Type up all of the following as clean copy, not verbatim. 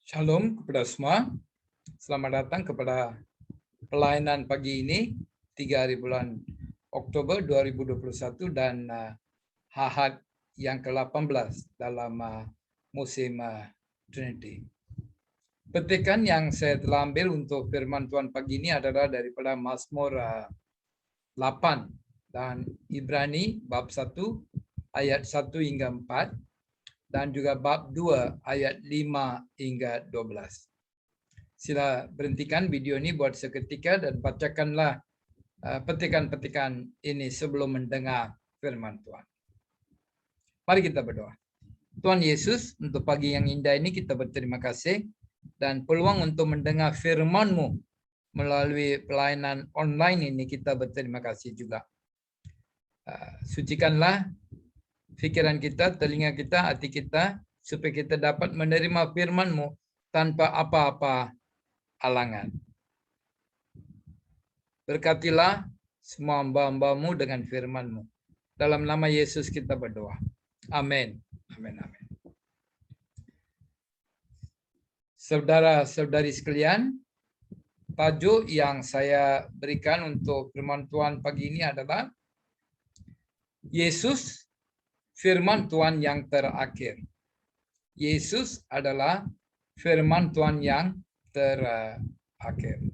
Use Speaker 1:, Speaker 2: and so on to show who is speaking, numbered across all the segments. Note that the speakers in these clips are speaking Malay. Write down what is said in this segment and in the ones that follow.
Speaker 1: Shalom kepada semua. Selamat datang kepada pelayanan pagi ini 3 hari bulan Oktober 2021 dan Ahad yang ke-18 dalam musim Trinity. Petikan yang saya telah ambil untuk firman Tuhan pagi ini adalah daripada Mazmur 8 dan Ibrani bab 1 ayat 1 hingga 4 dan juga bab 2 ayat 5 hingga 12. Sila berhentikan video ini buat seketika dan bacakanlah petikan-petikan ini sebelum mendengar firman Tuhan. Mari kita berdoa. Tuhan Yesus, untuk pagi yang indah ini kita berterima kasih dan peluang untuk mendengar firman-Mu melalui pelayanan online ini kita berterima kasih juga. Sucikanlah pikiran kita, telinga kita, hati kita, supaya kita dapat menerima firman-Mu tanpa apa-apa halangan. Berkatilah semua hamba-hamba-Mu dengan firman-Mu. Dalam nama Yesus kita berdoa. Amin. Amin. Amin. Saudara-saudari sekalian, tajuk yang saya berikan untuk firman Tuhan pagi ini adalah Yesus, firman Tuhan yang terakhir. Yesus adalah firman Tuhan yang terakhir.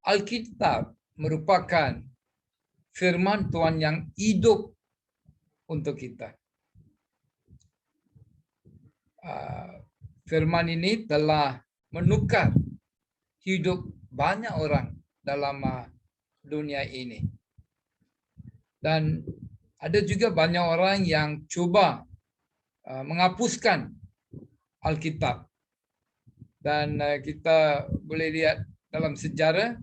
Speaker 1: Alkitab merupakan firman Tuhan yang hidup untuk kita. Firman ini telah menukar hidup banyak orang dalam dunia ini. Dan ada juga banyak orang yang coba menghapuskan Alkitab. Dan kita boleh lihat dalam sejarah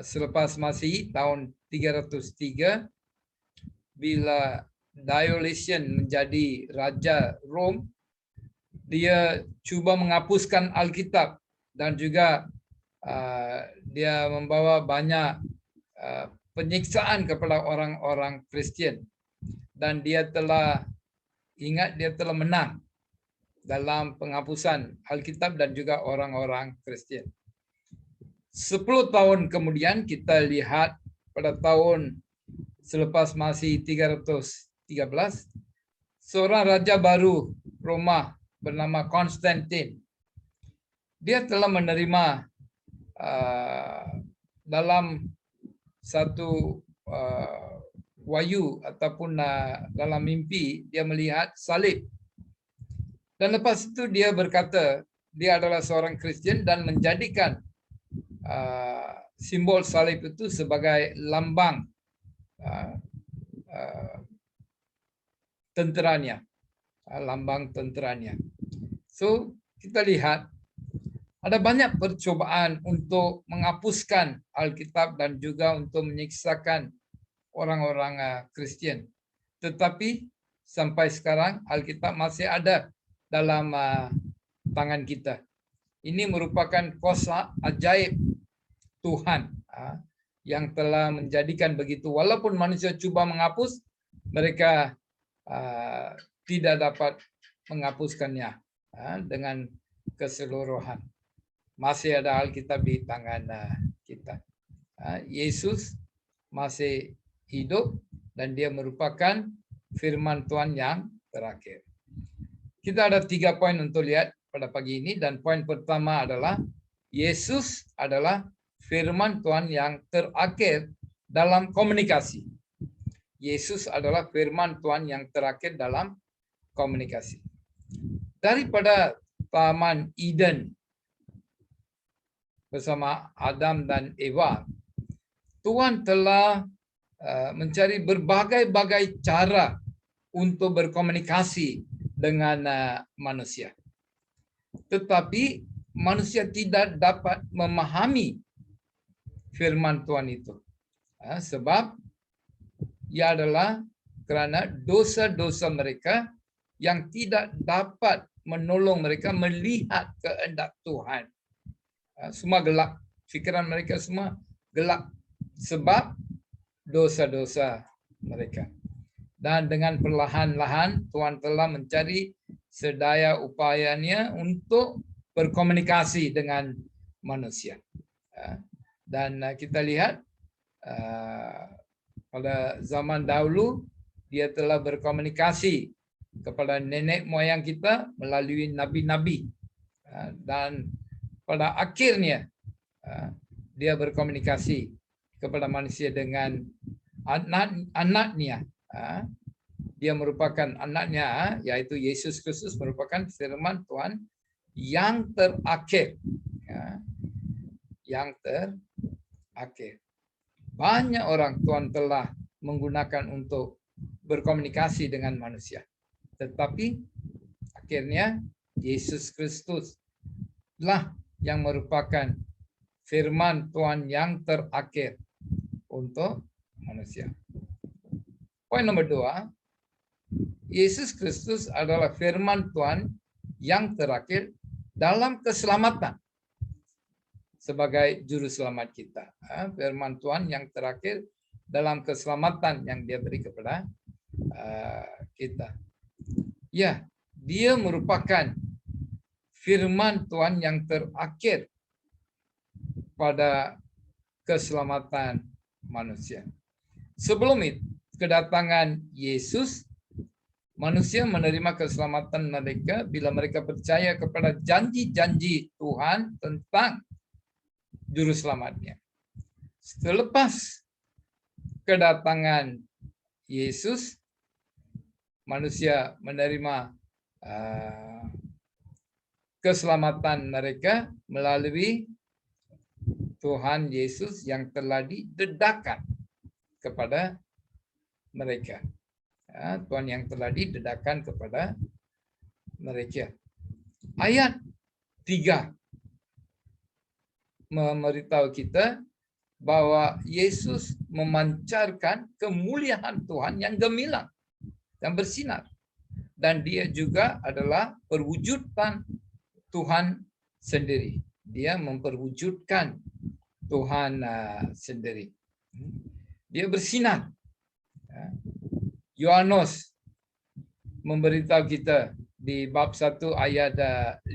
Speaker 1: selepas Masihi tahun 303 bila Diocletian menjadi raja Rom, dia cuba menghapuskan Alkitab dan juga dia membawa banyak penyiksaan kepada orang-orang Kristian, dan dia telah menang dalam penghapusan Alkitab dan juga orang-orang Kristian. 10 tahun kemudian kita lihat pada tahun selepas Masihi 313, seorang raja baru Roma bernama Konstantin. Dia telah menerima dalam satu wahyu ataupun dalam mimpi dia melihat salib. Dan lepas itu dia berkata dia adalah seorang Kristian dan menjadikan simbol salib itu sebagai lambang tenteranya, lambang tenteranya. So kita lihat ada banyak percobaan untuk menghapuskan Alkitab dan juga untuk menyiksakan orang-orang Kristian. Tetapi sampai sekarang Alkitab masih ada dalam tangan kita. Ini merupakan kuasa ajaib Tuhan yang telah menjadikan begitu. Walaupun manusia cuba menghapus, mereka tidak dapat menghapuskannya dengan keseluruhan. Masih ada Alkitab di tangan kita. Yesus masih hidup dan dia merupakan firman Tuhan yang terakhir. Kita ada 3 poin untuk lihat pada pagi ini, dan poin pertama adalah Yesus adalah firman Tuhan yang terakhir dalam komunikasi. Yesus adalah firman Tuhan yang terakhir dalam komunikasi. Daripada Taman Eden bersama Adam dan Eva, Tuhan telah mencari berbagai-bagai cara untuk berkomunikasi dengan manusia. Tetapi manusia tidak dapat memahami firman Tuhan itu. Sebab ia adalah kerana dosa-dosa mereka yang tidak dapat menolong mereka melihat kehendak Tuhan. Semua gelap. Fikiran mereka semua gelap sebab dosa-dosa mereka. Dan dengan perlahan-lahan Tuhan telah mencari sedaya upayanya untuk berkomunikasi dengan manusia. Dan kita lihat pada zaman dahulu dia telah berkomunikasi kepada nenek moyang kita melalui nabi-nabi. Dan pada akhirnya dia berkomunikasi kepada manusia dengan anaknya. Dia merupakan anaknya, yaitu Yesus Kristus, merupakan firman Tuhan yang terakhir. Yang terakhir. Banyak orang Tuhan telah menggunakan untuk berkomunikasi dengan manusia. Tetapi akhirnya Yesus Kristus lah yang merupakan firman Tuhan yang terakhir untuk manusia. Poin nomor 2, Yesus Kristus adalah firman Tuhan yang terakhir dalam keselamatan sebagai juru selamat kita. Firman Tuhan yang terakhir dalam keselamatan yang dia beri kepada kita. Ya, dia merupakan firman Tuhan yang terakhir pada keselamatan manusia. Sebelum itu, kedatangan Yesus, manusia menerima keselamatan mereka bila mereka percaya kepada janji-janji Tuhan tentang juru selamatnya. Selepas kedatangan Yesus, manusia menerima keselamatan mereka melalui Tuhan Yesus yang telah didedahkan kepada mereka. Tuhan yang telah didedahkan kepada mereka. Ayat 3 memberitahu kita bahwa Yesus memancarkan kemuliaan Tuhan yang gemilang dan bersinar. Dan dia juga adalah perwujudan Tuhan sendiri. Dia memperwujudkan Tuhan sendiri. Dia bersinar. Yohanes memberitahu kita di bab 1 ayat 5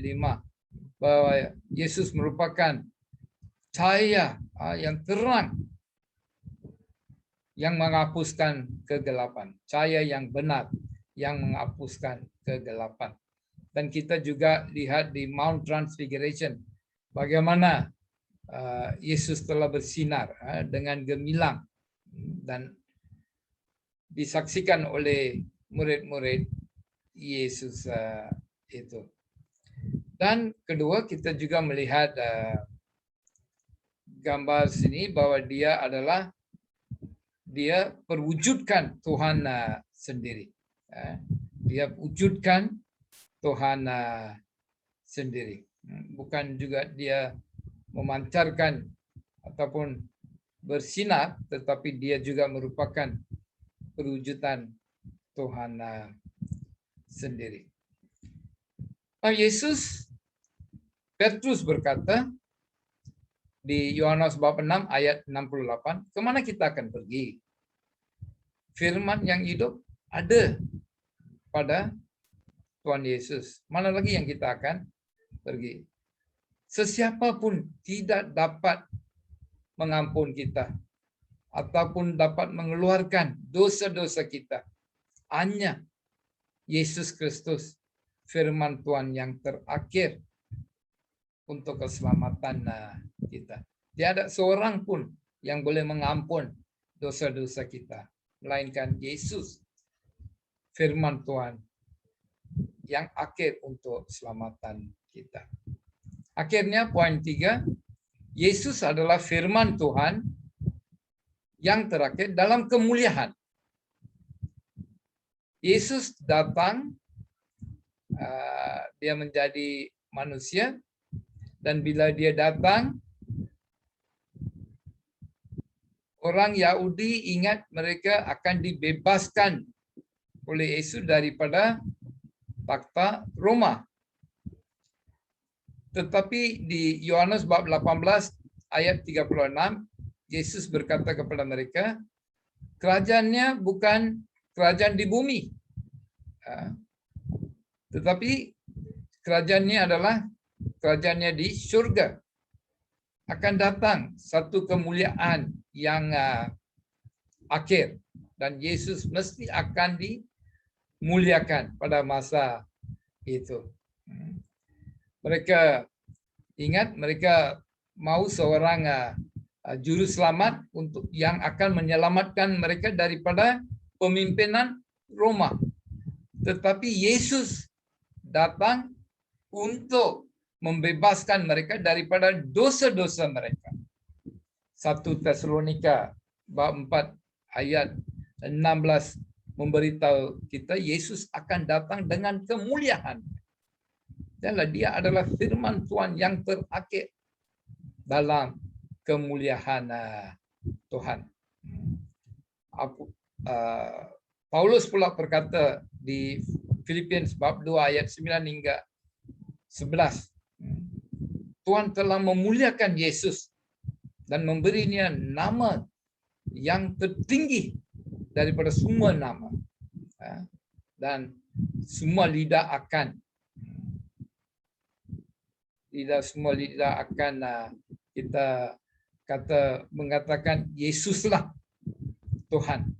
Speaker 1: bahwa Yesus merupakan cahaya yang terang yang menghapuskan kegelapan. Cahaya yang benar yang menghapuskan kegelapan. Dan kita juga lihat di Mount Transfiguration bagaimana Yesus telah bersinar dengan gemilang dan disaksikan oleh murid-murid Yesus itu. Dan kedua, kita juga melihat gambar sini bahwa dia perwujudkan Tuhan sendiri. Dia wujudkan Tuhan sendiri. Bukan juga dia memancarkan ataupun bersinar, tetapi dia juga merupakan perwujudan Tuhan sendiri. Petrus berkata di Yohanes bab 6 ayat 68, kemana kita akan pergi? Firman yang hidup ada pada Tuhan Yesus. Mana lagi yang kita akan pergi? Sesiapa pun tidak dapat mengampun kita ataupun dapat mengeluarkan dosa-dosa kita. Hanya Yesus Kristus, firman Tuhan yang terakhir untuk keselamatan kita. Tiada seorang pun yang boleh mengampun dosa-dosa kita, melainkan Yesus, firman Tuhan yang akhir untuk keselamatan kita. Akhirnya poin 3, Yesus adalah firman Tuhan yang terakhir dalam kemuliaan. Yesus datang, dia menjadi manusia, dan bila dia datang, orang Yahudi ingat mereka akan dibebaskan oleh Yesus daripada takhta Roma. Tetapi di Yohanes bab 18 ayat 36, Yesus berkata kepada mereka, kerajaannya bukan kerajaan di bumi. Tetapi kerajaannya adalah kerajaannya di surga. Akan datang satu kemuliaan yang akhir. Dan Yesus mesti akan dimuliakan pada masa itu. Mereka ingat, mereka mau seorang juru selamat untuk yang akan menyelamatkan mereka daripada pemimpinan Roma. Tetapi Yesus datang untuk membebaskan mereka daripada dosa-dosa mereka. 1 Tesalonika bab 4 ayat 16 memberitahu kita Yesus akan datang dengan kemuliaan. Dan dia adalah firman Tuhan yang terakhir dalam kemuliaan Tuhan. Paulus pula berkata di Filipians bab 2 ayat 9 hingga 11. Tuhan telah memuliakan Yesus dan memberinya nama yang tertinggi daripada semua nama. Dan semua lidah akan kita kata mengatakan Yesuslah Tuhan.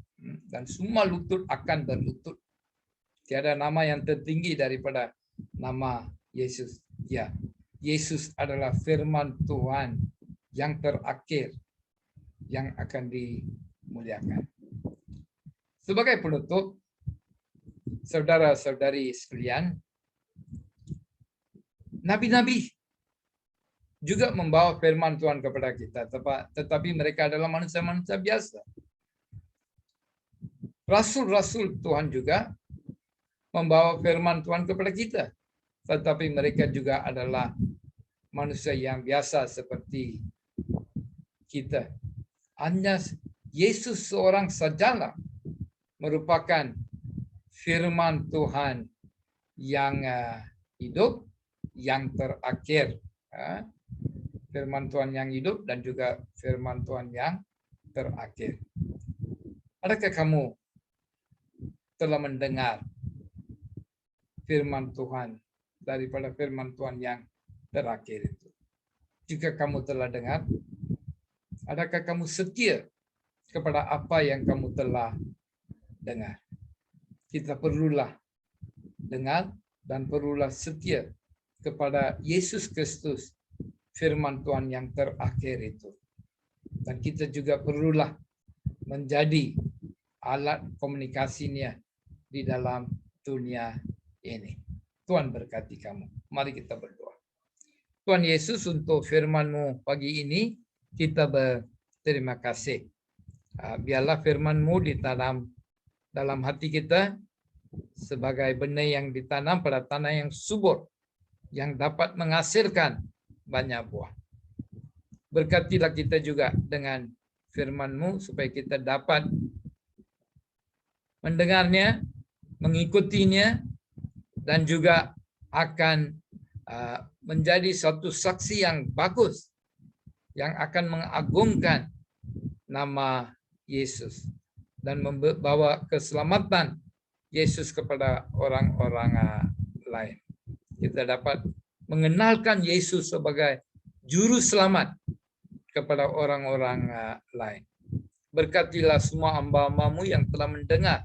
Speaker 1: Dan semua lutut akan berlutut. Tiada nama yang tertinggi daripada nama Yesus. Ya, Yesus adalah firman Tuhan yang terakhir yang akan dimuliakan. Sebagai penutup, saudara-saudari sekalian, nabi-nabi juga membawa firman Tuhan kepada kita, tetapi mereka adalah manusia-manusia biasa. Rasul-rasul Tuhan juga membawa firman Tuhan kepada kita, tetapi mereka juga adalah manusia yang biasa seperti kita. Hanya Yesus seorang sajalah merupakan firman Tuhan yang hidup, yang terakhir. Firman Tuhan yang hidup dan juga firman Tuhan yang terakhir. Adakah kamu telah mendengar firman Tuhan daripada firman Tuhan yang terakhir itu? Jika kamu telah dengar, adakah kamu setia kepada apa yang kamu telah dengar? Kita perlulah dengar dan perlulah setia kepada Yesus Kristus, firman Tuhan yang terakhir itu. Dan kita juga perlulah menjadi alat komunikasinya di dalam dunia ini. Tuhan berkati kamu. Mari kita berdoa. Tuhan Yesus, untuk firman-Mu pagi ini, kita berterima kasih. Biarlah firman-Mu ditanam dalam hati kita sebagai benih yang ditanam pada tanah yang subur, yang dapat menghasilkan banyak buah. Berkatilah kita juga dengan firman-Mu supaya kita dapat mendengarnya, mengikutinya, dan juga akan menjadi suatu saksi yang bagus yang akan mengagungkan nama Yesus dan membawa keselamatan Yesus kepada orang-orang lain. Kita dapat mengenalkan Yesus sebagai juru selamat kepada orang-orang lain. Berkatilah semua hamba-Hamba-Mu yang telah mendengar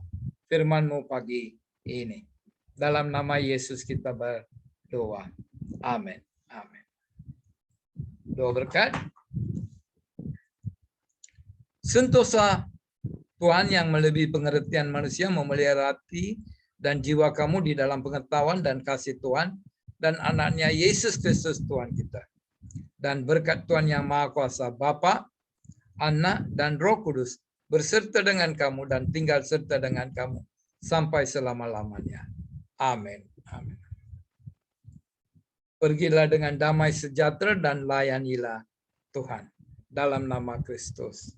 Speaker 1: firman-Mu pagi ini. Dalam nama Yesus kita berdoa. Amin. Amin. Doa berkat. Sentosa Tuhan yang melebihi pengertian manusia memelihara hati dan jiwa kamu di dalam pengetahuan dan kasih Tuhan dan anaknya Yesus Kristus Tuhan kita. Dan berkat Tuhan yang Maha Kuasa, Bapa, Anak, dan Roh Kudus berserta dengan kamu dan tinggal serta dengan kamu sampai selama-lamanya. Amin. Amin. Pergilah dengan damai sejahtera dan layanilah Tuhan. Dalam nama Kristus.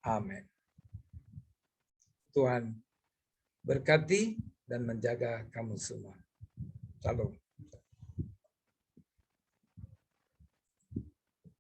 Speaker 1: Amin. Tuhan berkati dan menjaga kamu semua. Shalom.